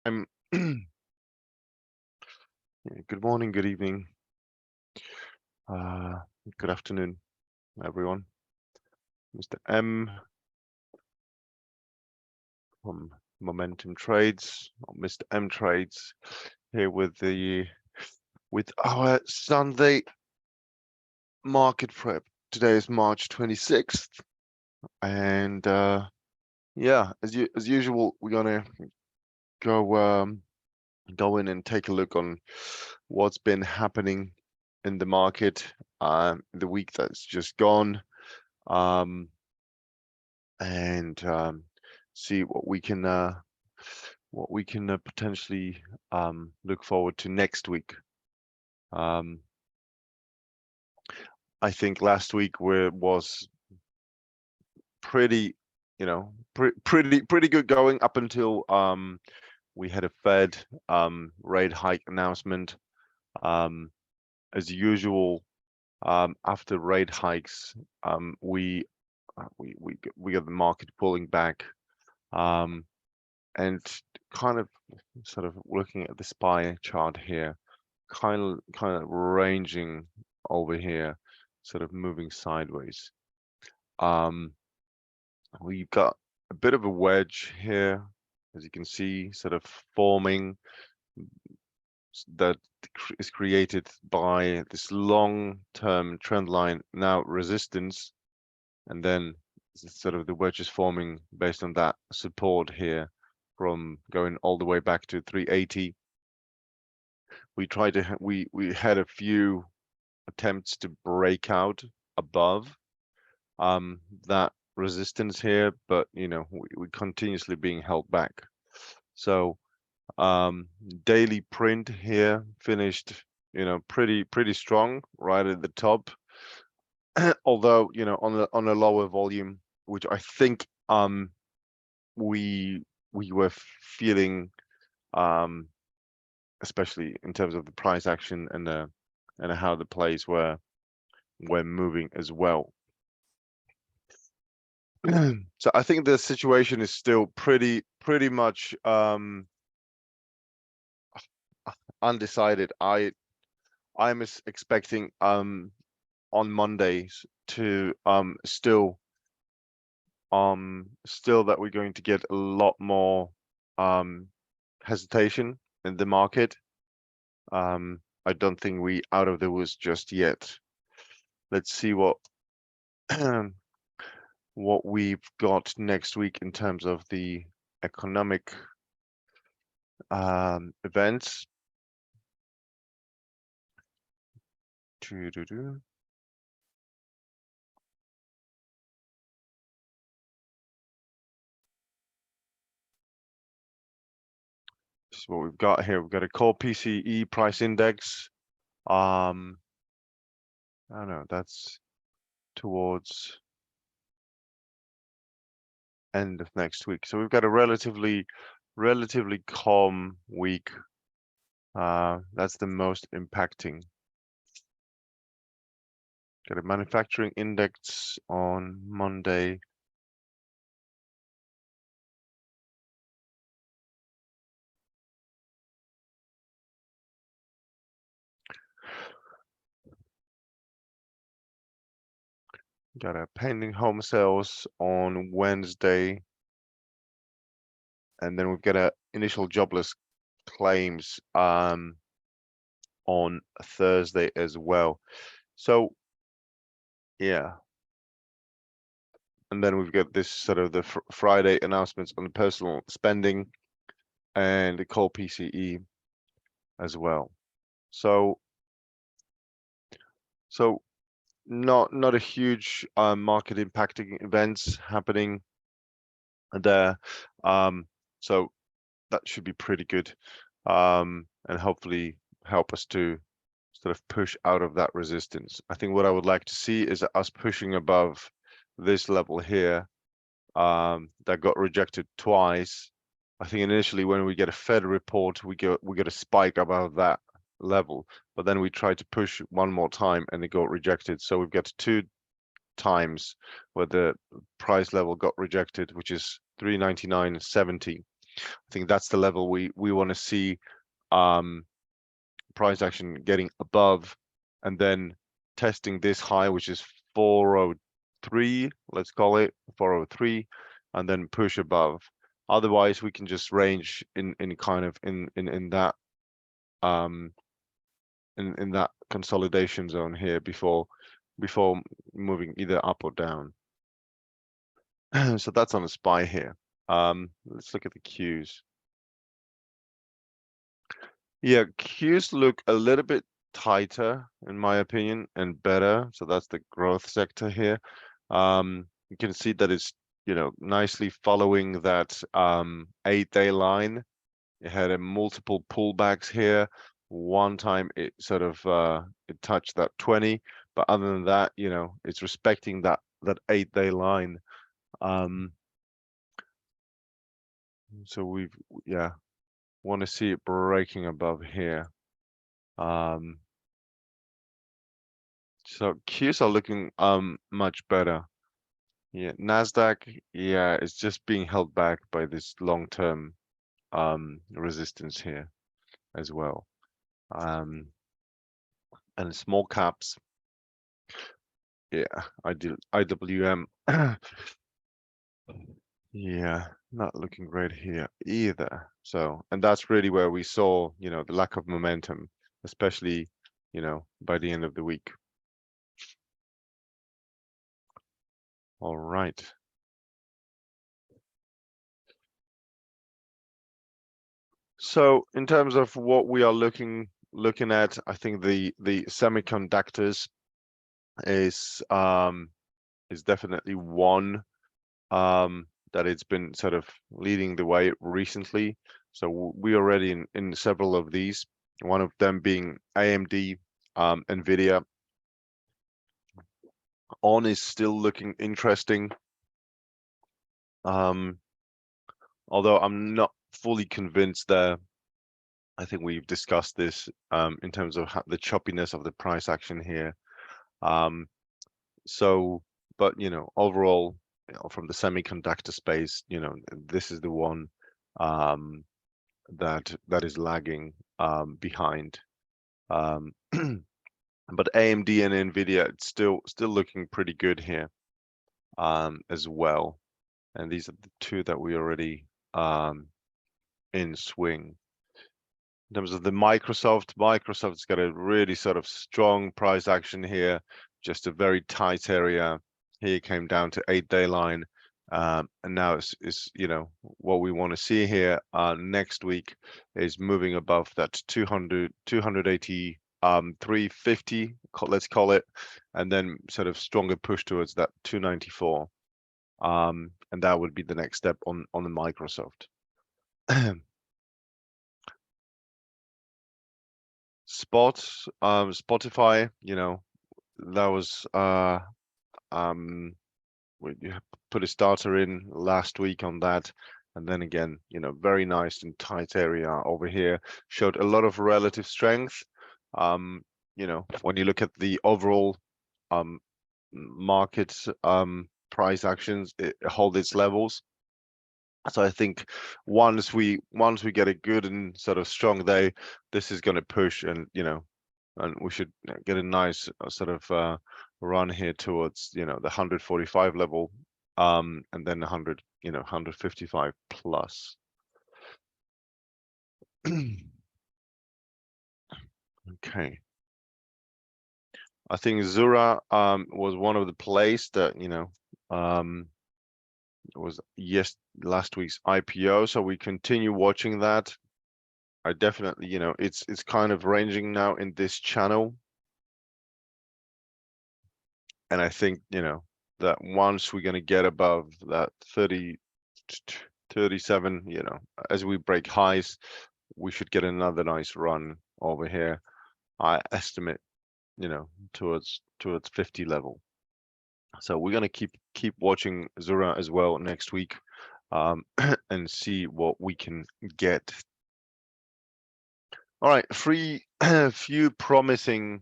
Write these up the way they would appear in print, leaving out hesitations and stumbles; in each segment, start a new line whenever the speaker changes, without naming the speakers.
Good morning, good evening, good afternoon, everyone. Mr. M from Momentum Trades, or Mr. M Trades, here with our Sunday market prep. Today is March 26th, and yeah, as usual, we're gonna go in and take a look on what's been happening in the market the week that's just gone, and see what we can potentially look forward to next week. I think last week was pretty, pretty good going up until we had a Fed rate hike announcement. As usual, after rate hikes, we got the market pulling back, and kind of sort of looking at the SPY chart here, kind of ranging over here, sort of moving sideways. We've got a bit of a wedge here, as you can see, sort of forming, that is created by this long-term trend line, now resistance, and then sort of the wedge is forming based on that support here from going all the way back to 380. We had a few attempts to break out above that resistance here, but we continuously being held back. So daily print here finished pretty strong right at the top, although on a lower volume, which I think we were feeling, especially in terms of the price action and how the plays were moving as well. So I think the situation is still pretty much undecided. I'm expecting on Mondays to still that we're going to get a lot more hesitation in the market. I don't think we out of the woods just yet. Let's see what what we've got next week in terms of the economic events. This is what we've got here. We've got a core PCE price index. I don't know, that's towards end of next week. So we've got a relatively calm week. That's the most impacting. Got a manufacturing index on Monday. Got a pending home sales on Wednesday. And then we've got a initial jobless claims on Thursday as well. So yeah. And then we've got this sort of the Friday announcements on the personal spending and the core PCE as well. So not a huge market impacting events happening there. So that should be pretty good, and hopefully help us to sort of push out of that resistance. I think what I would like to see is us pushing above this level here, that got rejected twice. I think initially when we get a Fed report, we get a spike above that level, but then we try to push one more time and it got rejected. So we've got 2 times where the price level got rejected, which is 399.70. I think that's the level we want to see price action getting above, and then testing this high, which is 403, let's call it 403, and then push above. Otherwise, we can just range in kind of in that in that consolidation zone here before moving either up or down. So that's on a SPY here. Let's look at the Qs. Yeah, Qs look a little bit tighter in my opinion and better. So that's the growth sector here. You can see that it's, you know, nicely following that 8-day line. It had a multiple pullbacks here. One time it sort of it touched that 20, but other than that, you know, it's respecting that 8-day line. So we've, yeah, want to see it breaking above here. So Qs are looking much better. Yeah, Nasdaq, yeah, it's just being held back by this long-term resistance here as well. And small caps, yeah, IWM, yeah, not looking great here either. So, and that's really where we saw, you know, the lack of momentum, especially, you know, by the end of the week. All right. So in terms of what we are looking at, I think the semiconductors is definitely one that it's been sort of leading the way recently. So we already in several of these, one of them being AMD, NVIDIA. On is still looking interesting. Although I'm not fully convinced there. I think we've discussed this in terms of the choppiness of the price action here. So, but you know, overall, you know, from the semiconductor space, you know, this is the one that is lagging behind. But AMD and NVIDIA, it's still looking pretty good here as well. And these are the two that we already in swing. In terms of the Microsoft's got a really sort of strong price action here, just a very tight area. Here came down to 8-day line, and now it's you know what we want to see here next week is moving above that 280 350, let's call it, and then sort of stronger push towards that 294, and that would be the next step on the Microsoft. Spotify, you know, that was we put a starter in last week on that, and then again, you know, very nice and tight area over here, showed a lot of relative strength. You know, when you look at the overall market price actions, it hold its levels. So I think once we get a good and sort of strong day, this is going to push, and you know, and we should get a nice sort of run here towards, you know, the 145 level, and then 100, you know, 155 plus. Okay. I think Zura was one of the plays that, you know, was last week's IPO, so we continue watching that. I definitely, you know, it's kind of ranging now in this channel, and I think, you know, that once we're going to get above that 37, you know, as we break highs, we should get another nice run over here. I estimate, you know, towards 50 level. So we're going to keep watching Zura as well next week, and see what we can get. All right, few promising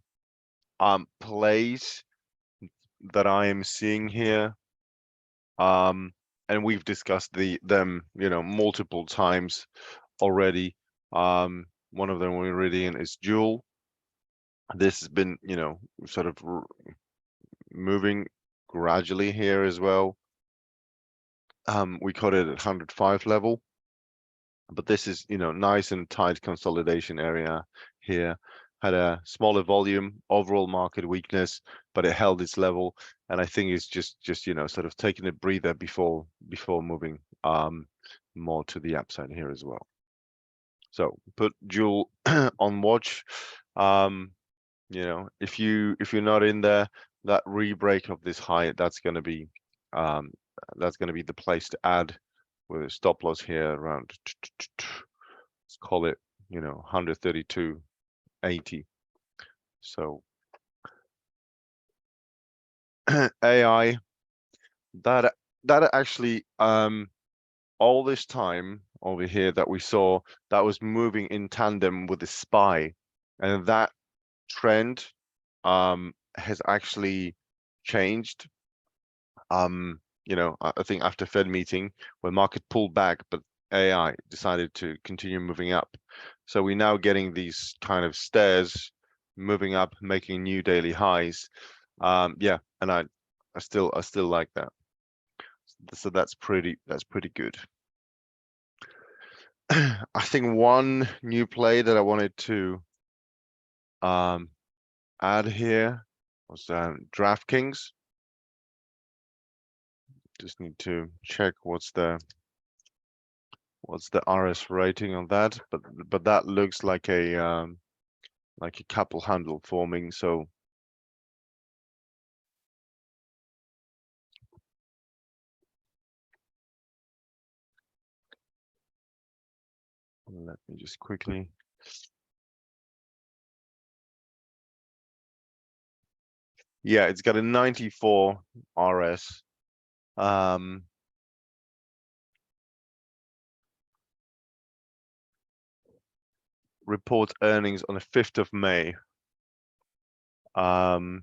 plays that I am seeing here. and we've discussed them, multiple times already. One of them we're already in is Joule. This has been, sort of moving gradually here as well. We caught it at 105 level, but this is, nice and tight consolidation area here. Had a smaller volume, overall market weakness, but it held its level, and I think it's just sort of taking a breather before moving more to the upside here as well. So put Joule on watch. If you're not in there, that re-break of this high, that's going to be the place to add with a stop loss here around, let's call it, 132.80. So AI, that actually, all this time over here that we saw, that was moving in tandem with the SPY, and that trend has actually changed. I think after Fed meeting, when market pulled back, but AI decided to continue moving up. So we're now getting these kind of stairs moving up, making new daily highs. Yeah, and I still like that. So that's pretty good. I think one new play that I wanted to add here was DraftKings. Just need to check what's the RS rating on that, but that looks like a couple handle forming. So let me just quickly. Yeah, it's got a 94 RS. Reports earnings on the 5th of May. The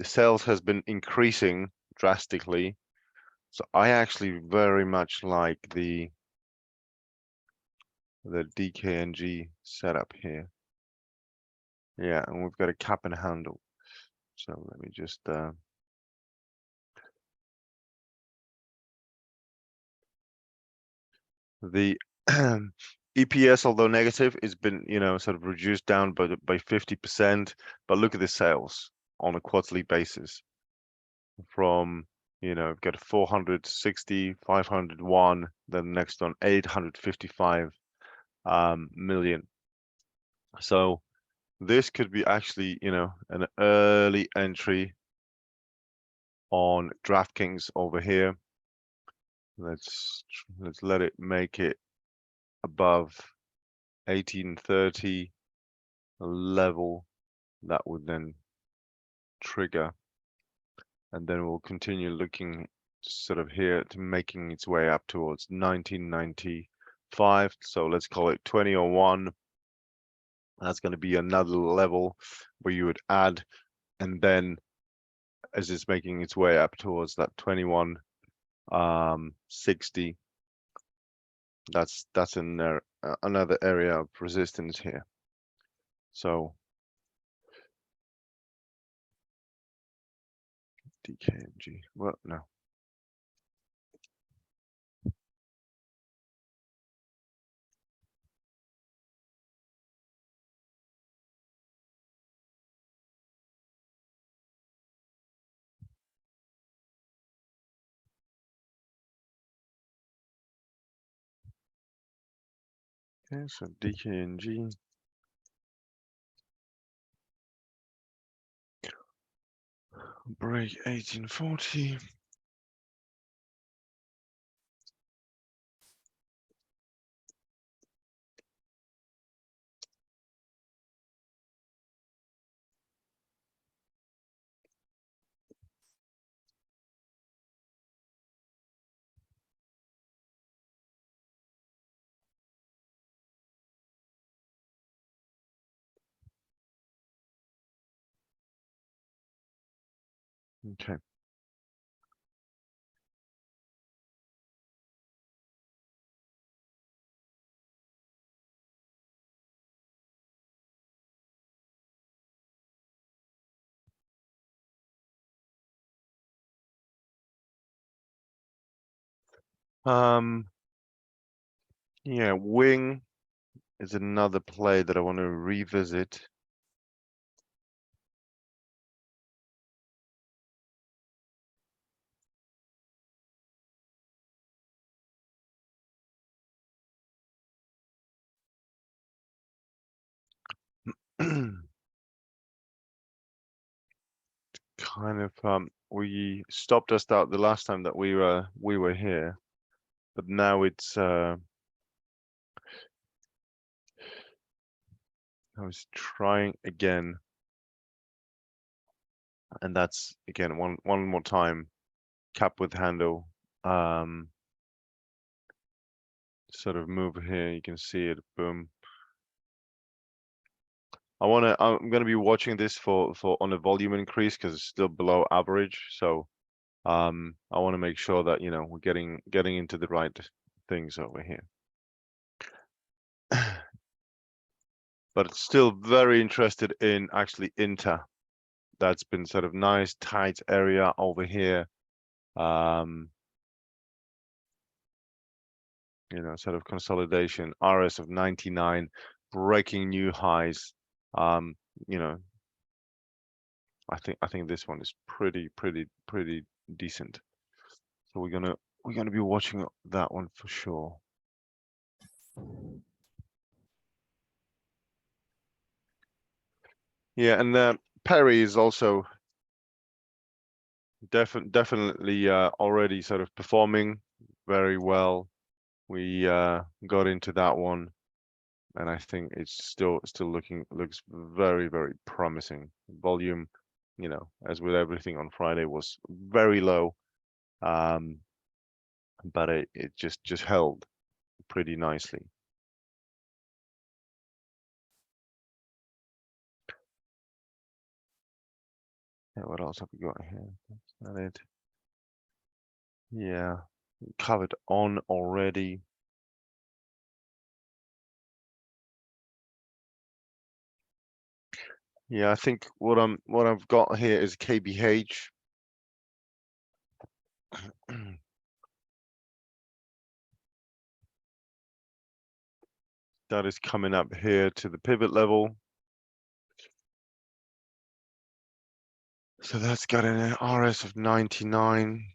sales has been increasing drastically. So I actually very much like the DKNG setup here. Yeah, and we've got a cap and handle. So let me just the EPS, although negative, has been, sort of reduced down by 50%. But look at the sales on a quarterly basis. From, we've got 460, 501, then the next one 855 million. So this could be actually, an early entry on DraftKings over here. Let's let it make it above 1830 level. That would then trigger, and then we'll continue looking sort of here to making its way up towards 1995. So let's call it 2001. That's going to be another level where you would add, and then as it's making its way up towards that 2160, that's in there, another area of resistance here. So DKNG, well, no. Okay, so DKNG. Break 1840. Okay. Yeah, Wing is another play that I want to revisit. Kind of we stopped us out the last time that we were here, but now it's I was trying again, and that's again one more time, cap with handle, sort of move here, you can see it, boom. I'm gonna be watching this for on a volume increase because it's still below average, so I want to make sure that we're getting into the right things over here. But it's still very interested in actually INTA. That's been sort of nice tight area over here. Sort of consolidation, RS of 99, breaking new highs. You know, I think this one is pretty decent. So we're gonna be watching that one for sure. Yeah, and Perry is also definitely already sort of performing very well. We got into that one, and I think it's still looks very promising. Volume, as with everything on Friday, was very low, but it just held pretty nicely. Yeah, what else have we got here? That's not it. Yeah, covered on already. Yeah, I think what I've got here is KBH. That is coming up here to the pivot level. So that's got an RS of 99.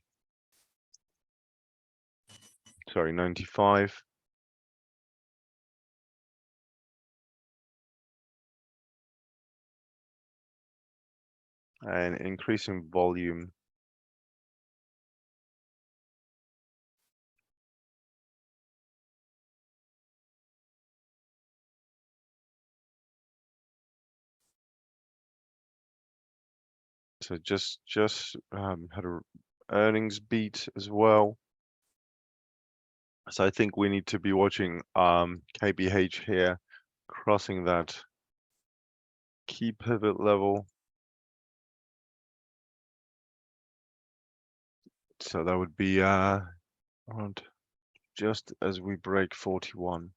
Sorry, 95. And increasing volume. So just had a earnings beat as well. So I think we need to be watching KBH here, crossing that key pivot level. So that would be around just as we break 41.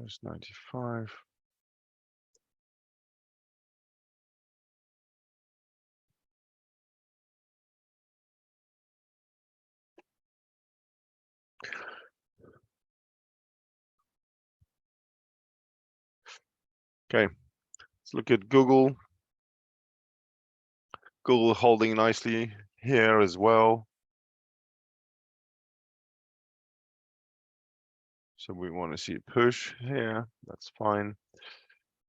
It's 95. Okay, let's look at Google. Google holding nicely here as well. So we want to see a push here. That's fine.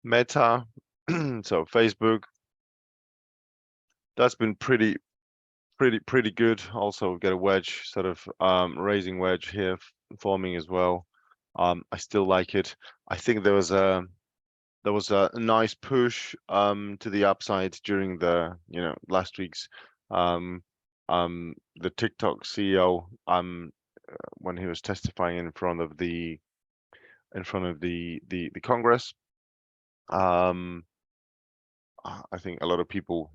Meta, so Facebook, that's been pretty good. Also get a wedge, sort of raising wedge here forming as well. I still like it. I think there was a nice push to the upside during the last week's the TikTok CEO when he was testifying in front of the Congress. I think a lot of people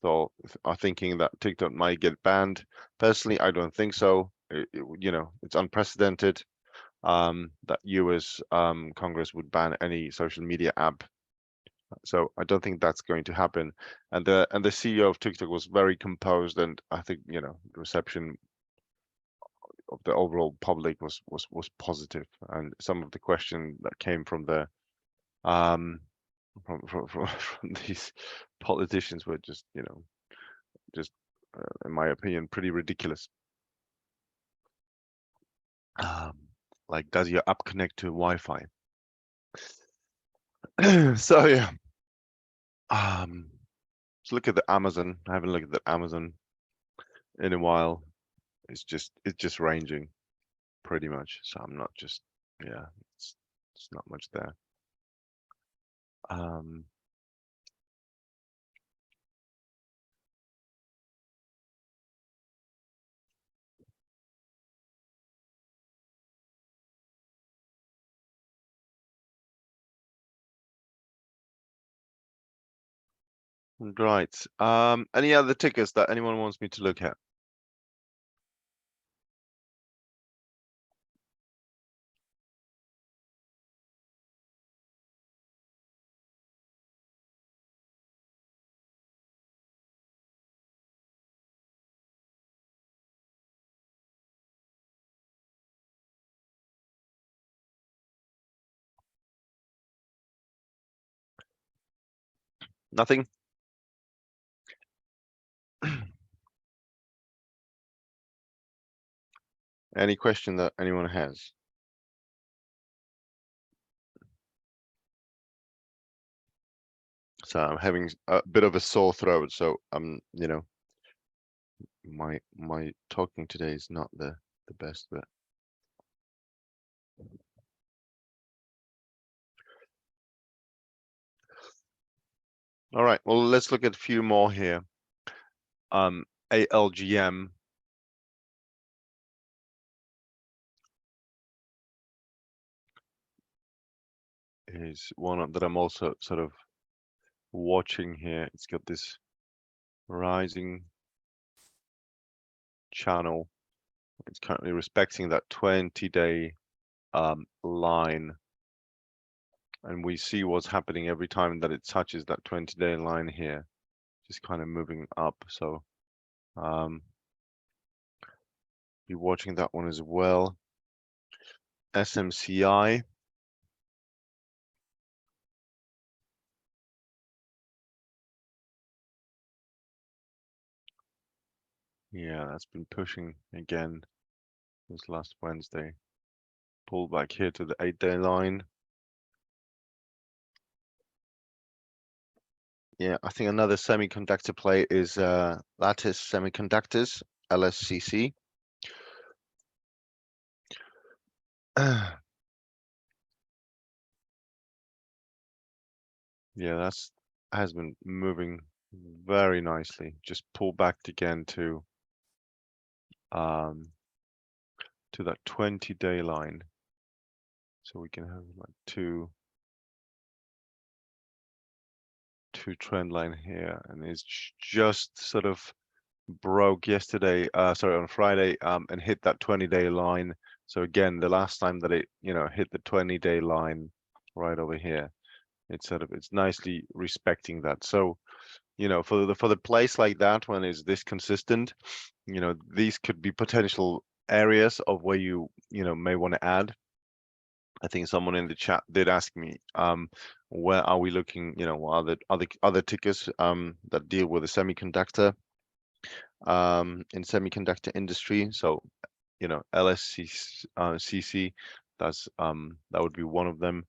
are thinking that TikTok might get banned. Personally, I don't think so. It's unprecedented. that US Congress would ban any social media app. So I don't think that's going to happen. And the CEO of TikTok was very composed, and I think, you know, the reception of the overall public was positive. And some of the question that came from the from these politicians were just, you know, just in my opinion, pretty ridiculous. Like, does your app connect to Wi-Fi? So yeah, let's look at the Amazon. I haven't looked at the Amazon in a while. It's just ranging pretty much. So I'm not just, yeah, it's not much there. Right. Any other tickets that anyone wants me to look at? Nothing? Any question that anyone has? So I'm having a bit of a sore throat, so you know, my talking today is not the best, but all right. Well, let's look at a few more here. ALGM is one that I'm also sort of watching here. It's got this rising channel. It's currently respecting that 20-day line, and we see what's happening every time that it touches that 20-day line here, just kind of moving up. So be watching that one as well. SMCI. Yeah, that's been pushing again this last Wednesday. Pull back here to the 8-day line. Yeah, I think another semiconductor play is Lattice Semiconductors, LSCC. Yeah, that's has been moving very nicely. Just pull back again to that 20-day line. So we can have like two trend line here, and it's just sort of broke yesterday, sorry, on Friday, and hit that 20-day line. So again, the last time that it, you know, hit the 20-day line right over here, it's nicely respecting that. So, you know, for the place like that, when it's this consistent, you know, these could be potential areas of where you know, may want to add. I think someone in the chat did ask me, where are we looking, you know, what other tickers that deal with the semiconductor in semiconductor industry. So, you know, CC, that's that would be one of them.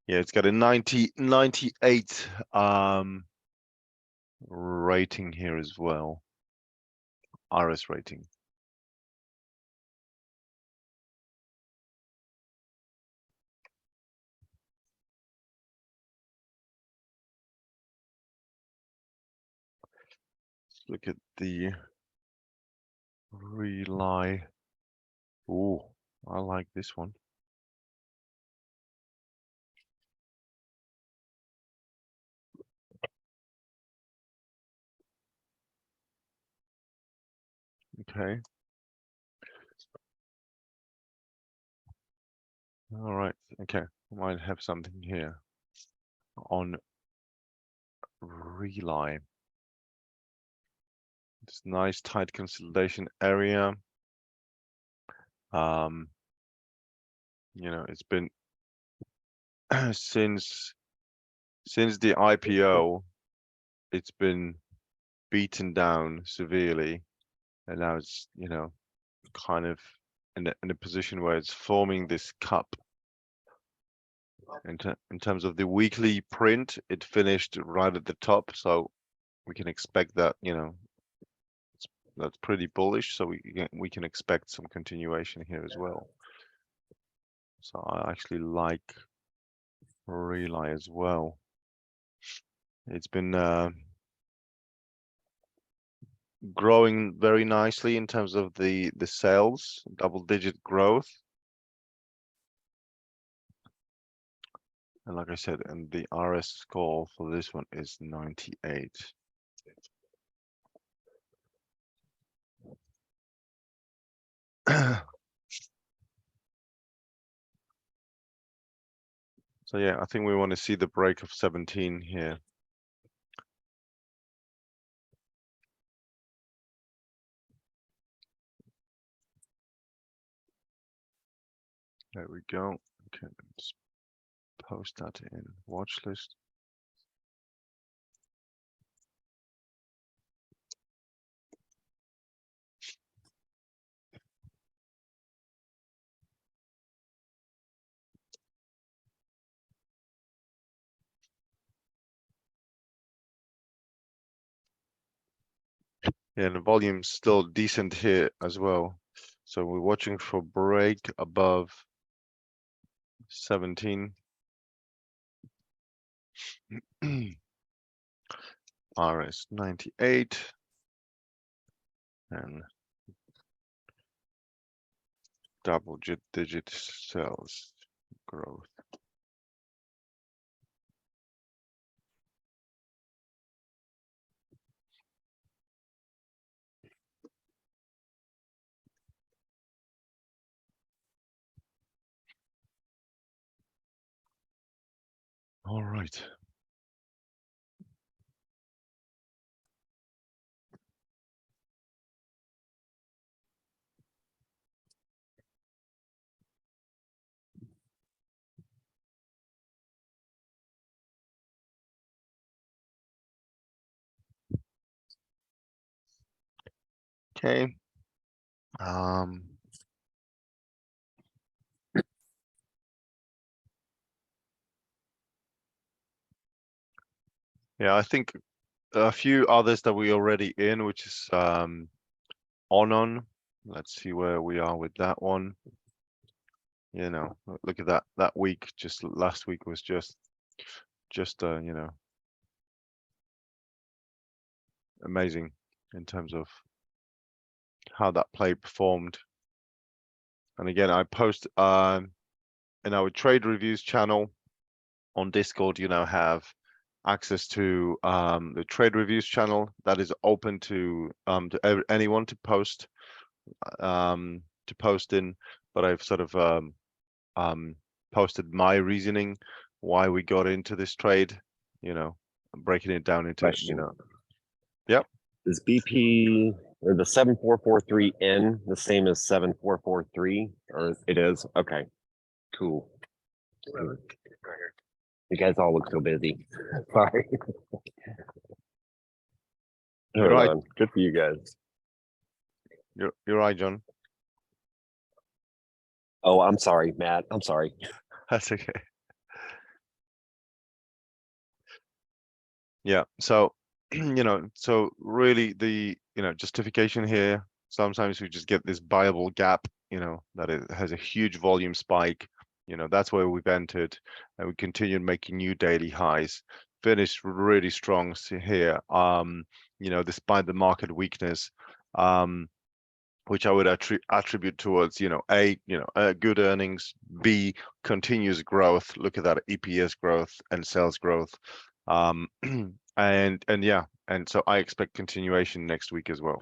Yeah, it's got a 98 rating here as well. RS rating. Let's look at the Rely. Oh, I like this one. Okay. All right. Okay. We might have something here on Relay. This nice tight consolidation area. You know, it's been since the IPO, it's been beaten down severely, and now it's, you know, kind of in a position where it's forming this cup. In terms of the weekly print, it finished right at the top, so we can expect that, you know, that's pretty bullish. So we can expect some continuation here as well. So I actually like Relay as well. It's been growing very nicely in terms of the sales, double-digit growth. And like I said, and the RS score for this one is 98. So yeah, I think we want to see the break of 17 here. There we go. Okay, let's post that in watch list. Yeah, the volume's still decent here as well. So we're watching for break above 17. RS 98 and double-digit sales growth. All right. Okay. Yeah, I think a few others that we already in, which is on. Let's see where we are with that one. You know, look at that week. Just last week was just you know, amazing in terms of how that play performed. And again, I post in our trade reviews channel on Discord, you now have access to the trade reviews channel that is open to anyone to post in, but I've sort of posted my reasoning why we got into this trade, you know, breaking it down into, you know. Yep.
Is BP or the 7443N the same as 7443, or it is? Okay, cool. You guys all look so busy. Sorry.
You're right.
Good for you guys.
You're right, John.
Oh, I'm sorry, Matt. I'm sorry.
That's okay. Yeah. So, you know, so really the, you know, justification here, sometimes we just get this buyable gap, you know, that it has a huge volume spike. You know, that's where we've entered, and we continued making new daily highs. Finished really strong here. You know, despite the market weakness, which I would attribute towards, you know, good earnings, B, continuous growth. Look at that EPS growth and sales growth. And yeah, and so I expect continuation next week as well.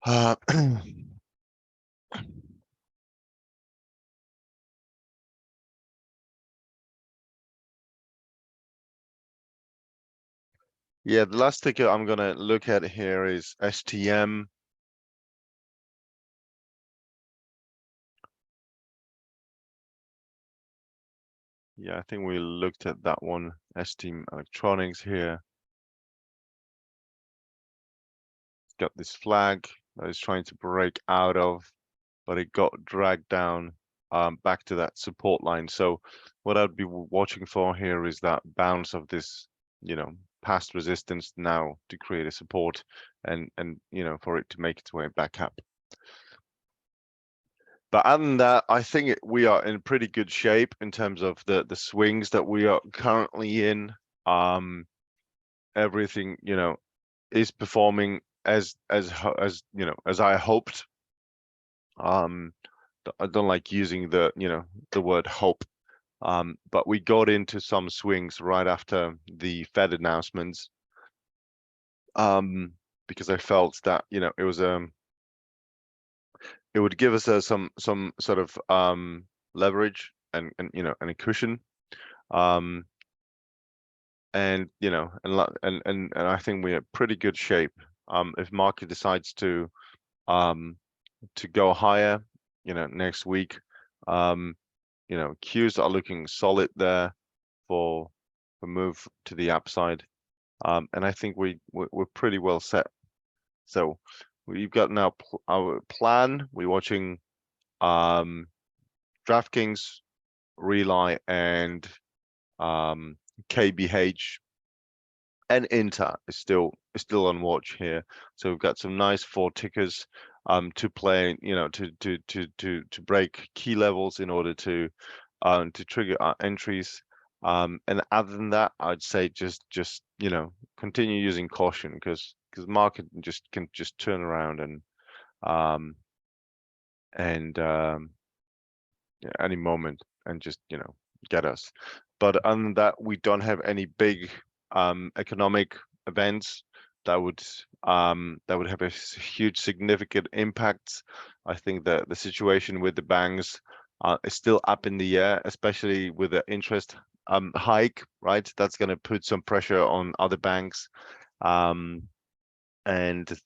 Yeah, the last ticker I'm gonna look at here is STM. Yeah, I think we looked at that one, STM Electronics here. Got this flag that is trying to break out of, but it got dragged down back to that support line. So what I'd be watching for here is that bounce of this, past resistance now to create a support and for it to make its way back up. But other than that, I think we are in pretty good shape in terms of the swings that we are currently in. Everything, is performing as I hoped. I don't like using the word hope, but we got into some swings right after the Fed announcements, because I felt that it was it would give us some sort of leverage and a cushion, and I think we're in pretty good shape. If market decides to go higher, next week, Qs are looking solid there for move to the upside, and I think we're pretty well set. So we've got now our plan. We're watching DraftKings, Rely, and KBH, and INTA is still on watch here. So we've got some nice 4 tickers to play, to break key levels in order to trigger our entries. And other than that, I'd say just continue using caution, because market can turn around and any moment and just get us. But other than that, we don't have any big economic events that would have a huge significant impact. I think that the situation with the banks is still up in the air, especially with the interest hike, right? That's going to put some pressure on other banks, and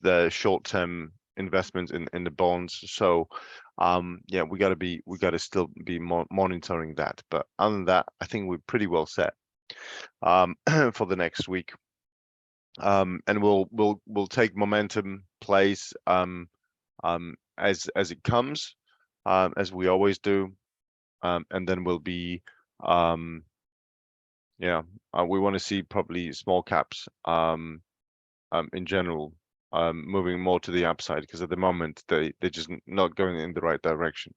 the short-term investments in the bonds. So yeah, we got to still be monitoring that. But other than that, I think we're pretty well set for the next week. And we'll take momentum plays as it comes, as we always do, and then we'll be we want to see probably small caps in general moving more to the upside, because at the moment they're just not going in the right direction.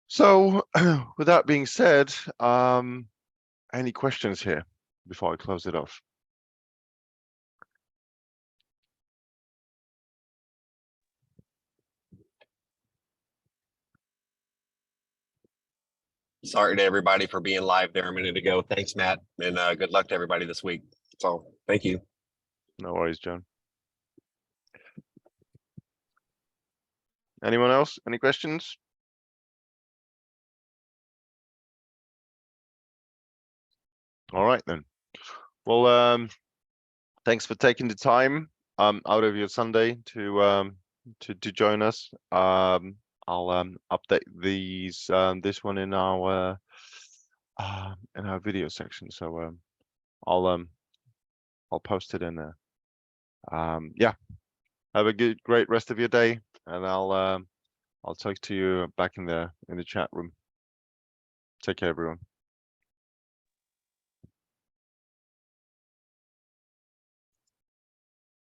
So with that being said, any questions here before I close it off?
Sorry to everybody for being live there a minute ago. Thanks, Matt, and good luck to everybody this week. So thank you.
No worries, John. Anyone else? Any questions? All right then. Well, thanks for taking the time out of your Sunday to join us. I'll update this one in our video section. So I'll post it in there. Yeah. Have a great rest of your day, and I'll talk to you back in the chat room. Take care, everyone.